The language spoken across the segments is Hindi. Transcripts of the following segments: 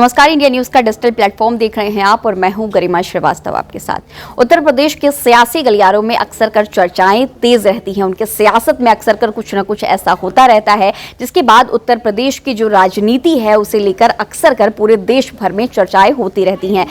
नमस्कार, इंडिया न्यूज का डिजिटल प्लेटफॉर्म देख रहे हैं आप और मैं हूं गरिमा श्रीवास्तव आपके साथ। उत्तर प्रदेश के सियासी गलियारों में अक्सर कर चर्चाएं तेज रहती हैं। उनके सियासत में अक्सर कर कुछ न कुछ ऐसा होता रहता है जिसके बाद उत्तर प्रदेश की जो राजनीति है उसे लेकर अक्सर कर पूरे देश भर में चर्चाएं होती रहती हैं।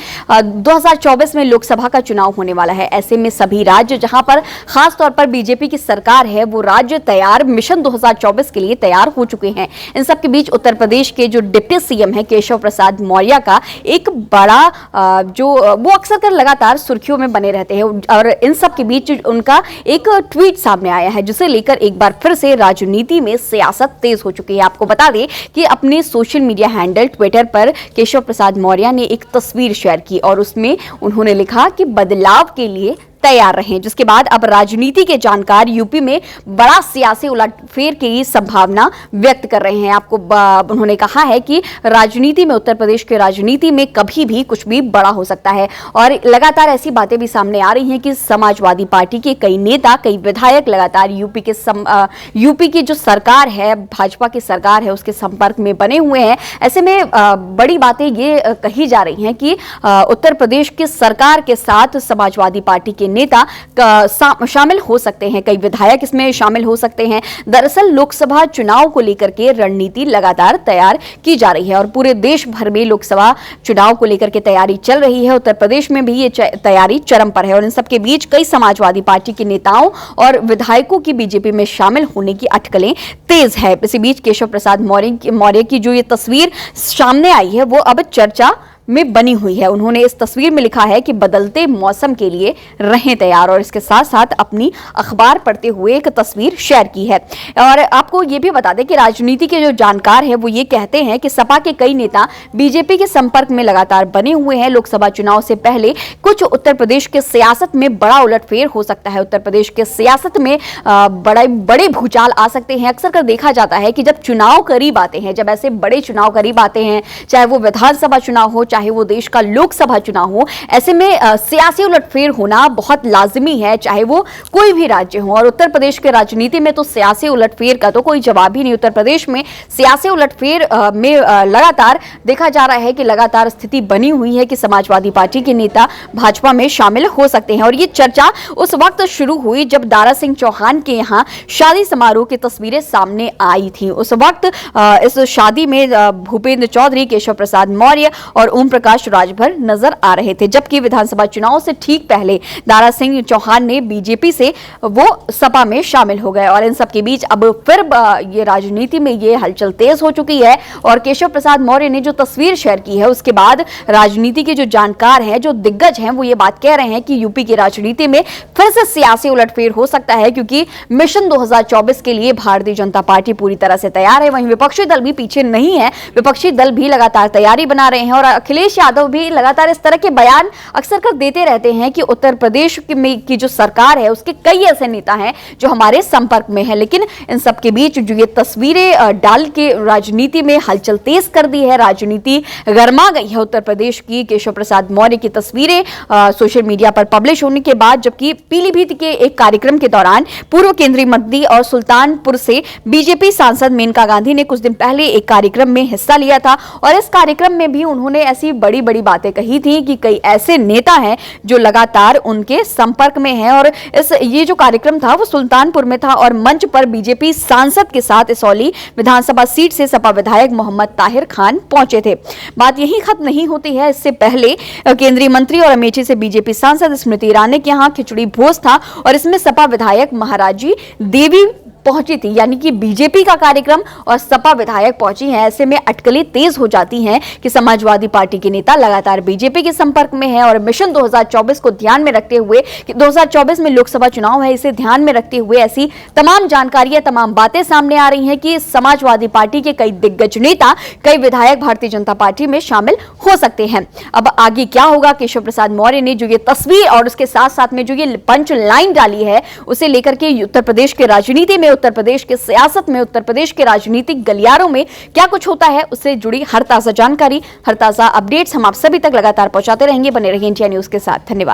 2024 में लोकसभा का चुनाव होने वाला है। ऐसे में सभी राज्य जहां पर खासतौर पर बीजेपी की सरकार है वो राज्य तैयार मिशन 2024 के लिए तैयार हो चुके हैं। इन सबके बीच उत्तर प्रदेश के जो डिप्टी सीएम है केशव प्रसाद मौर्य का एक बड़ा जो वो अक्सर कर लगातार सुर्खियों में बने रहते हैं और इन सब के बीच उनका एक ट्वीट सामने आया है जिसे लेकर एक बार फिर से राजनीति में सियासत तेज हो चुकी है। आपको बता दें कि अपने सोशल मीडिया हैंडल ट्विटर पर केशव प्रसाद मौर्य ने एक तस्वीर शेयर की और उसमें उन्होंने लिखा कि बदलाव के लिए तैयार रहें, जिसके बाद अब राजनीति के जानकार यूपी में बड़ा सियासी उलटफेर की संभावना व्यक्त कर रहे हैं। आपको उन्होंने कहा है कि राजनीति में उत्तर प्रदेश के राजनीति में कभी भी कुछ भी बड़ा हो सकता है और लगातार ऐसी बातें भी सामने आ रही हैं कि समाजवादी पार्टी के कई नेता कई विधायक लगातार यूपी की जो सरकार है भाजपा की सरकार है उसके संपर्क में बने हुए हैं। ऐसे में बड़ी बातें ये कही जा रही हैं कि उत्तर प्रदेश की सरकार के साथ समाजवादी पार्टी के नेता शामिल हो सकते हैं, कई विधायक इसमें शामिल हो सकते हैं। दरअसल लोकसभा चुनाव को लेकर के रणनीति लगातार तैयार की जा रही है और पूरे देश भर में लोकसभा चुनाव को लेकर के तैयारी चल रही है। उत्तर प्रदेश में भी ये तैयारी चरम पर है और इन सबके बीच कई समाजवादी पार्टी के नेताओं और विधायकों की बीजेपी में शामिल होने की अटकलें तेज है। इसी बीच केशव प्रसाद मौर्य की जो ये तस्वीर सामने आई है वो अब चर्चा में बनी हुई है। उन्होंने इस तस्वीर में लिखा है कि बदलते मौसम के लिए रहें तैयार और इसके साथ साथ अपनी अखबार पढ़ते हुए एक तस्वीर शेयर की है। और आपको ये भी बता दें कि राजनीति के जो जानकार हैं वो ये कहते हैं कि सपा के कई नेता बीजेपी के संपर्क में लगातार बने हुए हैं। लोकसभा चुनाव से पहले कुछ उत्तर प्रदेश के सियासत में बड़ा उलटफेर हो सकता है। उत्तर प्रदेश के सियासत में बड़े भूचाल आ सकते हैं। अक्सर कर देखा जाता है कि जब चुनाव करीब आते हैं, जब ऐसे बड़े चुनाव करीब आते हैं, चाहे वो विधानसभा चुनाव हो चाहे वो देश का लोकसभा चुनाव हो, ऐसे में सियासी उलटफेर होना बहुत लाजिमी है, चाहे वो कोई भी राज्य हो। और उत्तर प्रदेश के राजनीति में तो सियासी उलटफेर का तो कोई जवाब ही नहीं। उत्तर प्रदेश में सियासी उलटफेर में लगातार देखा जा रहा है कि लगातार स्थिति बनी हुई है कि समाजवादी पार्टी के नेता भाजपा में शामिल हो सकते हैं। और ये चर्चा उस वक्त शुरू हुई जब दारा सिंह चौहान के यहाँ शादी समारोह की तस्वीरें सामने आई थी। उस वक्त इस शादी में भूपेंद्र चौधरी, केशव प्रसाद मौर्य और ओम प्रकाश राजभर नजर आ रहे थे, जबकि विधानसभा चुनाव से ठीक पहले दारा सिंह चौहान ने बीजेपी से वो सपा में शामिल हो गए। और इन सब के बीच अब फिर ये राजनीति में ये हलचल तेज हो चुकी है और केशव प्रसाद मौर्य ने जो तस्वीर शेयर की है उसके बाद राजनीति के जो जानकार हैं, जो दिग्गज हैं, वो ये बात कह रहे हैं कि यूपी की राजनीति में फिर से सियासी उलटफेर हो सकता है क्योंकि मिशन 2024 के लिए भारतीय जनता पार्टी पूरी तरह से तैयार है। वहीं विपक्षी दल भी पीछे नहीं है, विपक्षी दल भी लगातार तैयारी बना रहे हैं और अखिलेश यादव भी लगातार इस तरह के बयान अक्सर कर देते रहते हैं कि उत्तर प्रदेश की जो सरकार है उसके कई ऐसे नेता हैं जो हमारे संपर्क में हैं। लेकिन इन सब के बीच जो ये तस्वीरें डाल के राजनीति में हलचल तेज कर दी है, राजनीति गर्मा गई है उत्तर प्रदेश की। केशव प्रसाद मौर्य की तस्वीरें सोशल मीडिया पर पब्लिश होने के बाद, जबकि पीलीभीत के एक कार्यक्रम के दौरान पूर्व केंद्रीय मंत्री और सुल्तानपुर से बीजेपी सांसद मेनका गांधी ने कुछ दिन पहले एक कार्यक्रम में हिस्सा लिया था और इस कार्यक्रम में भी उन्होंने ऐसी बड़ी बड़ी बातें कही थी कि कई ऐसे नेता हैं जो लगातार उनके संपर्क में हैं। और ये जो कार्यक्रम था वो सुल्तानपुर में था और मंच पर बीजेपी सांसद के साथ इसौली विधानसभा सीट से सपा विधायक मोहम्मद ताहिर खान पहुंचे थे। बात यही खत्म नहीं होती है, इससे पहले केंद्रीय मंत्री और अमेठी से बीजेपी सांसद स्मृति ईरानी के यहाँ खिचड़ी भोज था और इसमें सपा विधायक महाराजी देवी पहुंची थी, यानी कि बीजेपी का कार्यक्रम और सपा विधायक पहुंची हैं। ऐसे में अटकलें तेज हो जाती हैं कि समाजवादी पार्टी के नेता लगातार बीजेपी के संपर्क में हैं और मिशन 2024 को ध्यान में रखते हुए कि 2024 में लोकसभा चुनाव है, इसे ध्यान में रखते हुए ऐसी तमाम जानकारियां, तमाम बातें सामने आ रही हैं कि समाजवादी पार्टी के कई दिग्गज नेता, कई विधायक भारतीय जनता पार्टी में शामिल हो सकते हैं। अब आगे क्या होगा? केशव प्रसाद मौर्य ने जो ये तस्वीर और उसके साथ साथ में जो ये पंच लाइन डाली है उसे लेकर के उत्तर प्रदेश के राजनीति में, उत्तर प्रदेश के सियासत में, उत्तर प्रदेश के राजनीतिक गलियारों में क्या कुछ होता है उससे जुड़ी हर ताजा जानकारी, हर ताजा अपडेट्स हम आप सभी तक लगातार पहुंचाते रहेंगे। बने रहिए इंडिया न्यूज के साथ। धन्यवाद।